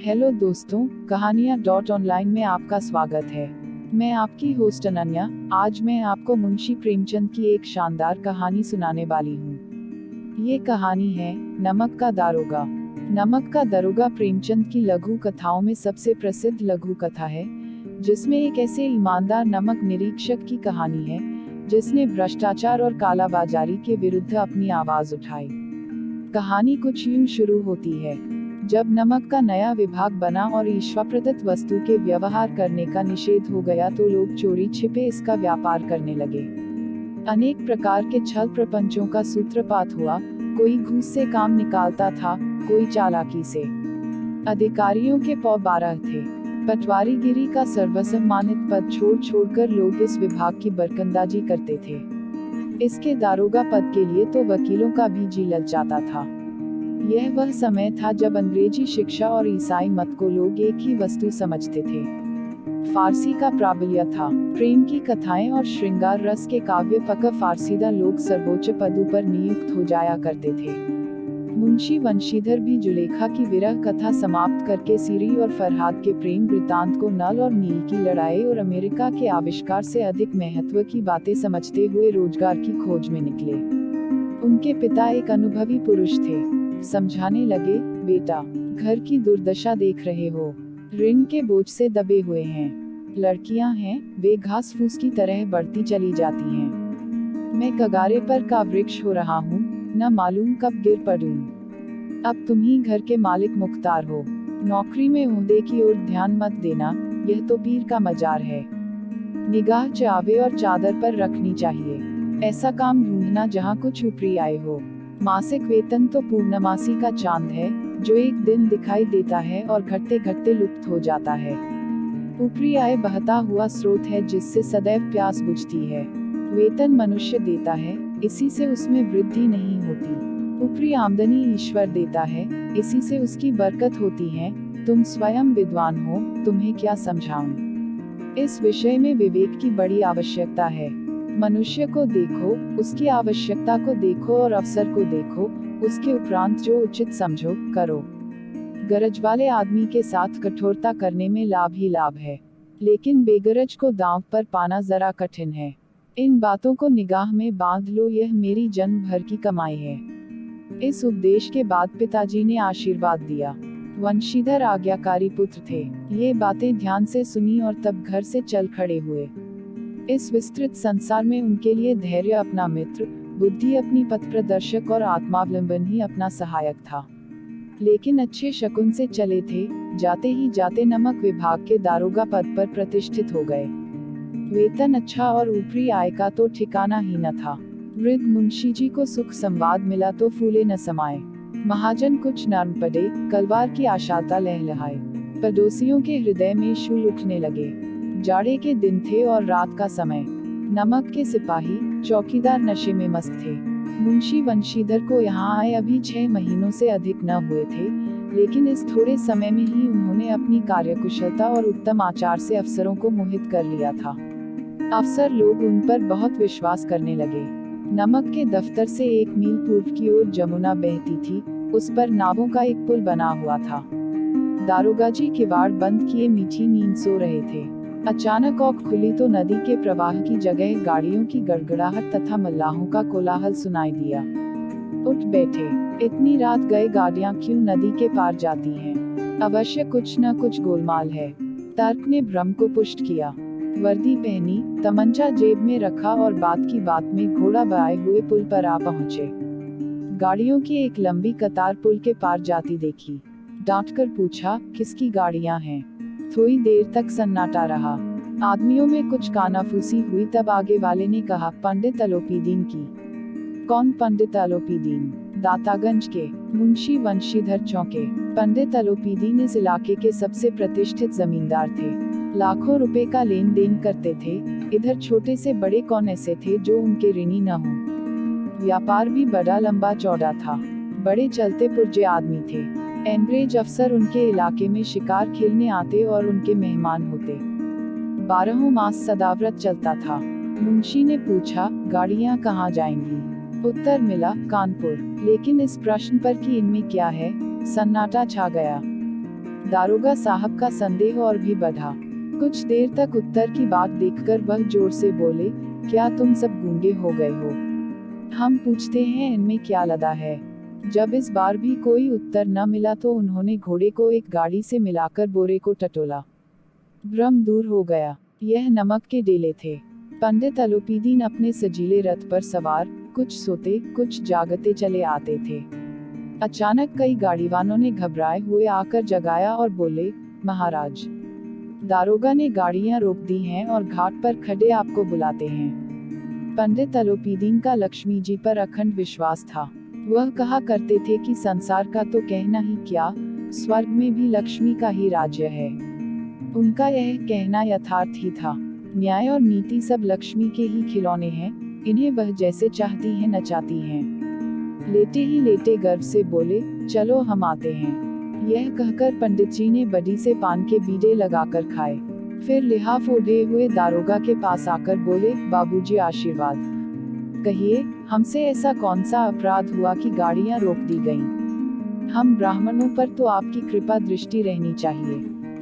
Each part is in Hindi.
हेलो दोस्तों, कहानियाँ डॉट ऑनलाइन में आपका स्वागत है। मैं आपकी होस्ट अनन्या। आज मैं आपको मुंशी प्रेमचंद की एक शानदार कहानी सुनाने वाली हूँ। ये कहानी है नमक का दारोगा। नमक का दारोगा प्रेमचंद की लघु कथाओं में सबसे प्रसिद्ध लघु कथा है, जिसमें एक ऐसे ईमानदार नमक निरीक्षक की कहानी है जिसने भ्रष्टाचार और कालाबाजारी के विरुद्ध अपनी आवाज उठाई। कहानी कुछ यूं शुरू होती है। जब नमक का नया विभाग बना और ईश्वर प्रदत्त वस्तु के व्यवहार करने का निषेध हो गया तो लोग चोरी छिपे इसका व्यापार करने लगे। अनेक प्रकार के छल प्रपंचों का सूत्रपात हुआ। कोई घूस से काम निकालता था, कोई चालाकी से। अधिकारियों के पौ 12 थे। पटवारीगिरी का सर्वसम्मानित पद छोड़कर लोग इस विभाग की बरकंदाजी करते थे। इसके दारोगा पद के लिए तो वकीलों का भी जी ललचाता था। यह वह समय था जब अंग्रेजी शिक्षा और ईसाई मत को लोग एक ही वस्तु समझते थे। फारसी का प्राबल्य था। प्रेम की कथाएं और श्रृंगार रस के काव्य पक फारसीदा लोग सर्वोच्च पदों पर नियुक्त हो जाया करते थे। मुंशी वंशीधर भी जुलेखा की विरह कथा समाप्त करके सीरी और फरहाद के प्रेम वृतांत को नल और नील की लड़ाई और अमेरिका के आविष्कार से अधिक महत्व की बातें समझते हुए रोजगार की खोज में निकले। उनके पिता एक अनुभवी पुरुष थे। समझाने लगे, बेटा, घर की दुर्दशा देख रहे हो, ऋण के बोझ से दबे हुए हैं। लड़कियां हैं, वे घास फूस की तरह बढ़ती चली जाती हैं। मैं कगारे पर का वृक्ष हो रहा हूँ, न मालूम कब गिर पड़ूं। अब तुम ही घर के मालिक मुख्तार हो। नौकरी में ओहदे की ओर ध्यान मत देना, यह तो पीर का मजार है। निगाह चावे और चादर पर रखनी चाहिए। ऐसा काम ढूंढना जहाँ कुछ ऊपरी आय हो। मासिक वेतन तो पूर्णमासी का चांद है, जो एक दिन दिखाई देता है और घटते घटते लुप्त हो जाता है। ऊपरी आय बहता हुआ स्रोत है जिससे सदैव प्यास बुझती है। वेतन मनुष्य देता है, इसी से उसमें वृद्धि नहीं होती। ऊपरी आमदनी ईश्वर देता है, इसी से उसकी बरकत होती है। तुम स्वयं विद्वान हो, तुम्हें क्या समझाऊं। इस विषय में विवेक की बड़ी आवश्यकता है। मनुष्य को देखो, उसकी आवश्यकता को देखो और अवसर को देखो, उसके उपरांत जो उचित समझो करो। गरज वाले आदमी के साथ कठोरता करने में लाभ ही लाभ है, लेकिन बेगरज को दांव पर पाना जरा कठिन है। इन बातों को निगाह में बांध लो, यह मेरी जन्म भर की कमाई है। इस उपदेश के बाद पिताजी ने आशीर्वाद दिया। वंशीधर आज्ञाकारी पुत्र थे। ये बातें ध्यान से सुनी और तब घर से चल खड़े हुए। इस विस्तृत संसार में उनके लिए धैर्य अपना मित्र, बुद्धि अपनी पथ प्रदर्शक और आत्मावलंबन ही अपना सहायक था। लेकिन अच्छे शकुन से चले थे। जाते ही जाते नमक विभाग के दारोगा पद पर प्रतिष्ठित हो गए। वेतन अच्छा और ऊपरी आय का तो ठिकाना ही न था। वृद्ध मुंशी जी को सुख संवाद मिला तो फूले न समाये। महाजन कुछ नर्म पड़े, कलवार की आशाता लहलहाए। पड़ोसियों के हृदय में शूल उठने लगे। जाड़े के दिन थे और रात का समय। नमक के सिपाही, चौकीदार नशे में मस्त थे। मुंशी वंशीधर को यहाँ आए अभी 6 महीनों से अधिक न हुए थे, लेकिन इस थोड़े समय में ही उन्होंने अपनी कार्यकुशलता और उत्तम आचार से अफसरों को मोहित कर लिया था। अफसर लोग उन पर बहुत विश्वास करने लगे। नमक के दफ्तर से 1 मील पूर्व की ओर जमुना बहती थी, उस पर नावों का एक पुल बना हुआ था। दारोगा जी किवाड़ बंद किए मीठी नींद सो रहे थे। अचानक औख खुली तो नदी के प्रवाह की जगह गाड़ियों की गड़गड़ाहट तथा मल्लाहों का कोलाहल सुनाई दिया। उठ बैठे। इतनी रात गए गाड़ियां क्यों नदी के पार जाती हैं? अवश्य कुछ न कुछ गोलमाल है। तर्क ने भ्रम को पुष्ट किया। वर्दी पहनी, तमंचा जेब में रखा और बात की बात में घोड़ा बाए हुए पुल पर आ पहुंचे। गाड़ियों की एक लंबी कतार पुल के पार जाती देखी। डांटकर पूछा, किसकी गाड़ियां हैं? थोड़ी देर तक सन्नाटा रहा। आदमियों में कुछ कानाफूसी हुई, तब आगे वाले ने कहा, पंडित अलोपीदीन की। कौन पंडित अलोपीदीन? दातागंज के। मुंशी वंशीधर चौंके। पंडित अलोपीदीन इस इलाके के सबसे प्रतिष्ठित जमींदार थे। लाखों रुपए का लेन देन करते थे। इधर छोटे से बड़े कौन ऐसे थे जो उनके ऋणी न हों। व्यापार भी बड़ा लंबा चौड़ा था। बड़े चलते पुर्जे आदमी थे। अंग्रेज अफसर उनके इलाके में शिकार खेलने आते और उनके मेहमान होते। 12 मास सदाव्रत चलता था। मुंशी ने पूछा, गाड़ियां कहाँ जाएंगी? उत्तर मिला, कानपुर। लेकिन इस प्रश्न पर कि इनमें क्या है, सन्नाटा छा गया। दारोगा साहब का संदेह और भी बढ़ा। कुछ देर तक उत्तर की बात देखकर वह जोर से बोले, क्या तुम सब गूंगे हो गए हो? हम पूछते हैं इनमें क्या लदा है। जब इस बार भी कोई उत्तर न मिला तो उन्होंने घोड़े को एक गाड़ी से मिलाकर बोरे को टटोला। भ्रम दूर हो गया। यह नमक के डेले थे। पंडित अलोपीदीन अपने सजीले रथ पर सवार, कुछ सोते कुछ जागते चले आते थे। अचानक कई गाड़ीवानों ने घबराए हुए आकर जगाया और बोले, महाराज, दारोगा ने गाड़ियां रोक दी हैं और घाट पर खड़े आपको बुलाते हैं। पंडित अलोपीदीन का लक्ष्मी जी पर अखंड विश्वास था। वह कहा करते थे कि संसार का तो कहना ही क्या, स्वर्ग में भी लक्ष्मी का ही राज्य है। उनका यह कहना यथार्थ ही था। न्याय और नीति सब लक्ष्मी के ही खिलौने हैं, इन्हें वह जैसे चाहती है नचाती हैं। लेटे ही लेटे गर्व से बोले, चलो हम आते हैं। यह कहकर पंडित जी ने बड़ी से पान के बीड़े लगाकर खाए। फिर लिहाफ ओढ़े हुए दारोगा के पास आकर बोले, बाबूजी आशीर्वाद कहिए, हमसे ऐसा कौन सा अपराध हुआ कि गाड़ियां रोक दी गईं? हम ब्राह्मणों पर तो आपकी कृपा दृष्टि रहनी चाहिए।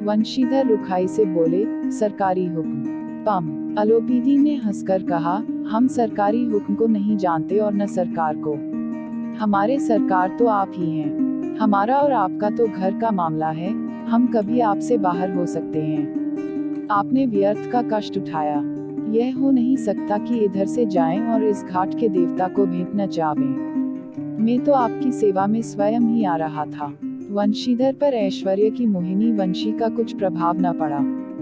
वंशीधर रुखाई से बोले, सरकारी हुक्म। पम। अलोपीदीन ने हंसकर कहा, हम सरकारी हुक्म को नहीं जानते और न सरकार को। हमारे सरकार तो आप ही हैं। हमारा और आपका तो घर का मामला है, हम कभी आपसे बाहर हो सकते हैं। आपने व्यर्थ का कष्ट उठाया। यह हो नहीं सकता कि इधर से जाएं और इस घाट के देवता को भेंट न चावें। मैं तो आपकी सेवा में स्वयं ही आ रहा था। वंशीधर पर ऐश्वर्य की मोहिनी वंशी का कुछ प्रभाव न पड़ा।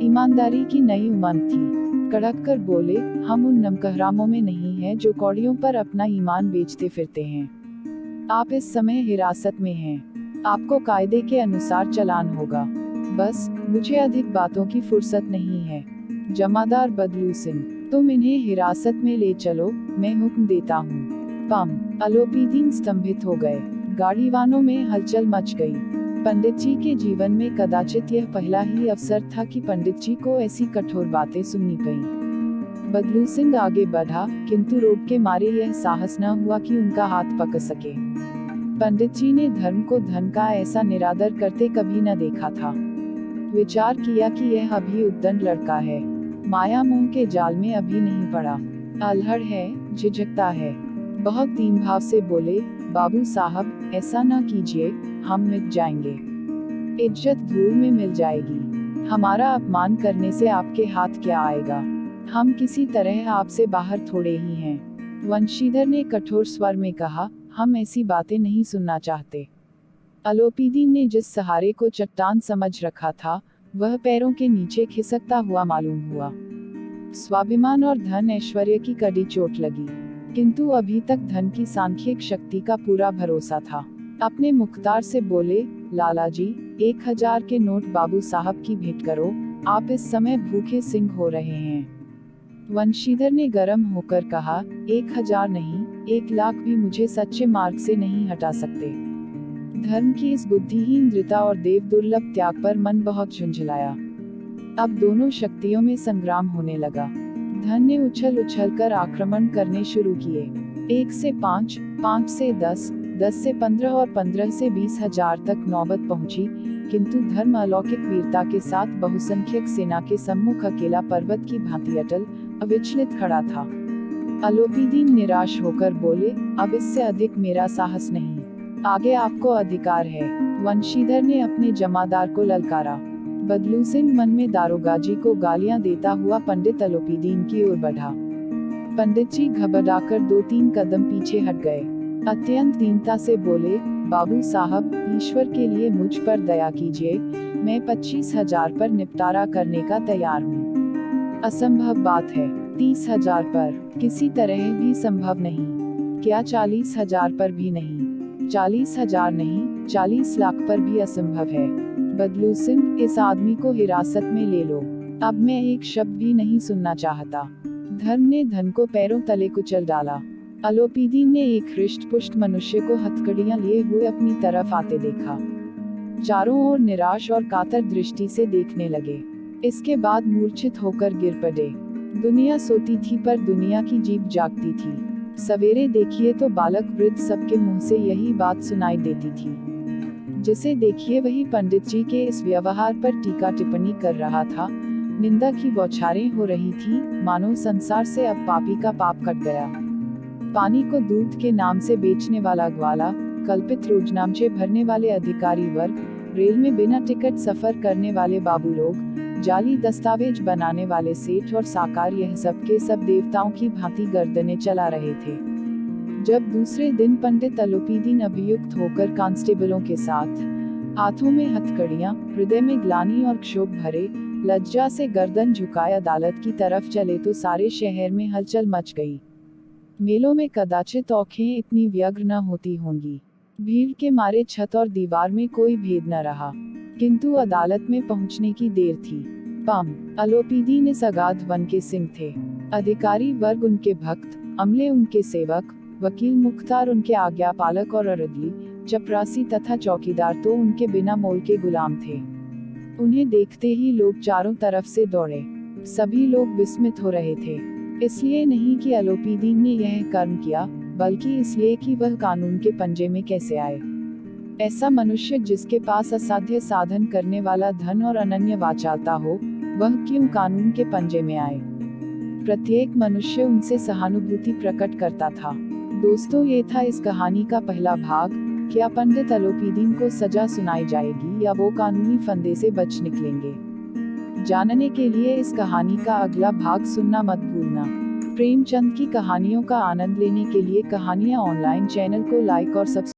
ईमानदारी की नई उमंग थी। कड़क कर बोले, हम उन नमकहरामों में नहीं हैं जो कौड़ियों पर अपना ईमान बेचते फिरते हैं। आप इस समय हिरासत में हैं। आपको कायदे के अनुसार चालान होगा। बस, मुझे अधिक बातों की फुर्सत नहीं है। जमादार बदलू सिंह, तुम इन्हें हिरासत में ले चलो, मैं हुक्म देता हूँ। पम। अलोपीदीन स्तंभित हो गए। गाड़ीवानों में हलचल मच गई। पंडित जी के जीवन में कदाचित यह पहला ही अवसर था कि पंडित जी को ऐसी कठोर बातें सुननी पड़ी। बदलू सिंह आगे बढ़ा, किंतु रोग के मारे यह साहस न हुआ कि उनका हाथ पकड़ सके। पंडित जी ने धर्म को धन का ऐसा निरादर करते कभी न देखा था। विचार किया कि यह अभी उद्दंड लड़का है, माया मोह के जाल में अभी नहीं पड़ा, अल्हड़ है, झिझकता है। बहुत दीन भाव से बोले, बाबू साहब, ऐसा न कीजिए, हम मिट जाएंगे। इज्जत धूल में मिल जाएगी। हमारा अपमान करने से आपके हाथ क्या आएगा? हम किसी तरह आपसे बाहर थोड़े ही हैं। वंशीधर ने कठोर स्वर में कहा, हम ऐसी बातें नहीं सुनना चाहते। अलोपीदीन ने जिस सहारे को चट्टान समझ रखा था, वह पैरों के नीचे खिसकता हुआ मालूम हुआ। स्वाभिमान और धन ऐश्वर्य की कड़ी चोट लगी, किंतु अभी तक धन की सांख्यिक शक्ति का पूरा भरोसा था। अपने मुख्तार से बोले, लाला जी, 1000 के नोट बाबू साहब की भेंट करो, आप इस समय भूखे सिंह हो रहे हैं। वंशीधर ने गर्म होकर कहा, 1000 नहीं, 1,00,000 भी मुझे सच्चे मार्ग से नहीं हटा सकते। धर्म की इस बुद्धिहीन दृढ़ता और देव दुर्लभ त्याग पर मन बहुत झुंझलाया। अब दोनों शक्तियों में संग्राम होने लगा। धन ने उछल उछल कर आक्रमण करने शुरू किए। 1 से 5, 5 से 10, 10 से 15 और 15 से 20,000 तक नौबत पहुंची, किंतु धर्म अलौकिक वीरता के साथ बहुसंख्यक सेना के सम्मुख अकेला पर्वत की भांति अटल, अविचलित खड़ा था। अलोपीदीन निराश होकर बोले, अब इससे अधिक मेरा साहस नहीं, आगे आपको अधिकार है। वंशीधर ने अपने जमादार को ललकारा। बदलू सिंह मन में दारोगाजी को गालियां देता हुआ पंडित अलोपीदीन की ओर बढ़ा। पंडित जी घबराकर 2-3 कदम पीछे हट गए। अत्यंत दीनता से बोले, बाबू साहब, ईश्वर के लिए मुझ पर दया कीजिए, मैं 25,000 पर निपटारा करने का तैयार हूँ। असंभव बात है। 30,000 पर किसी तरह भी संभव नहीं। क्या 40,000 पर भी नहीं? 40,000 नहीं, 40 लाख पर भी असंभव है। बदलू सिंह, इस आदमी को हिरासत में ले लो। अब मैं एक शब्द भी नहीं सुनना चाहता। धर्म ने धन को पैरों तले कुचल डाला। अलोपीदीन ने एक हृष्ट पुष्ट मनुष्य को हथकड़ियां लिए हुए अपनी तरफ आते देखा। चारों ओर निराश और कातर दृष्टि से देखने लगे। इसके बाद मूर्छित होकर गिर पड़े। दुनिया सोती थी पर दुनिया की जीभ जागती थी। सवेरे देखिए तो बालक वृद्ध सबके मुंह से यही बात सुनाई देती थी। जिसे देखिए वही पंडित जी के इस व्यवहार पर टीका टिप्पणी कर रहा था। निंदा की बौछारें हो रही थी, मानो संसार से अब पापी का पाप कट गया। पानी को दूध के नाम से बेचने वाला ग्वाला, कल्पित रोजनामचे भरने वाले अधिकारी वर्ग, रेल में बिना टिकट सफर करने वाले बाबू लोग, जाली दस्तावेज बनाने वाले सेठ और साकार, यह सब के सब देवताओं की भांति गर्दनें चला रहे थे। जब दूसरे दिन पंडित अलोपीदीन अभियुक्त होकर कांस्टेबलों के साथ, हाथों में हथकड़ियां, हृदय में ग्लानि और क्षोभ भरे, लज्जा से गर्दन झुकाए अदालत की तरफ चले तो सारे शहर में हलचल मच गई। मेलों में कदाचित औंखें इतनी व्यग्र न होती होंगी। भीड़ के मारे छत और दीवार में कोई भेद न रहा, किंतु अदालत में पहुंचने की देर थी। पम अलोपीदीन इस अगाध वन के सिंह थे। अधिकारी वर्ग उनके भक्त, अमले उनके सेवक, वकील मुख्तार उनके आज्ञापालक और अरदली, चपरासी तथा चौकीदार तो उनके बिना मोल के गुलाम थे। उन्हें देखते ही लोग चारों तरफ से दौड़े। सभी लोग विस्मित हो रहे थे, इसलिए नहीं कि अलोपीदीन ने यह कर्म किया, बल्कि इसलिए कि वह कानून के पंजे में कैसे आए। ऐसा मनुष्य जिसके पास असाध्य साधन करने वाला धन और अनन्य वाचालता हो, वह क्यों कानून के पंजे में आए। प्रत्येक मनुष्य उनसे सहानुभूति प्रकट करता था। दोस्तों, ये था इस कहानी का पहला भाग। क्या पंडित अलोपीदीन को सजा सुनाई जाएगी या वो कानूनी फंदे से बच निकलेंगे? जानने के लिए इस कहानी का अगला भाग सुनना मत भूलना। प्रेमचंद की कहानियों का आनंद लेने के लिए कहानियां ऑनलाइन चैनल को लाइक और सब्सक्राइब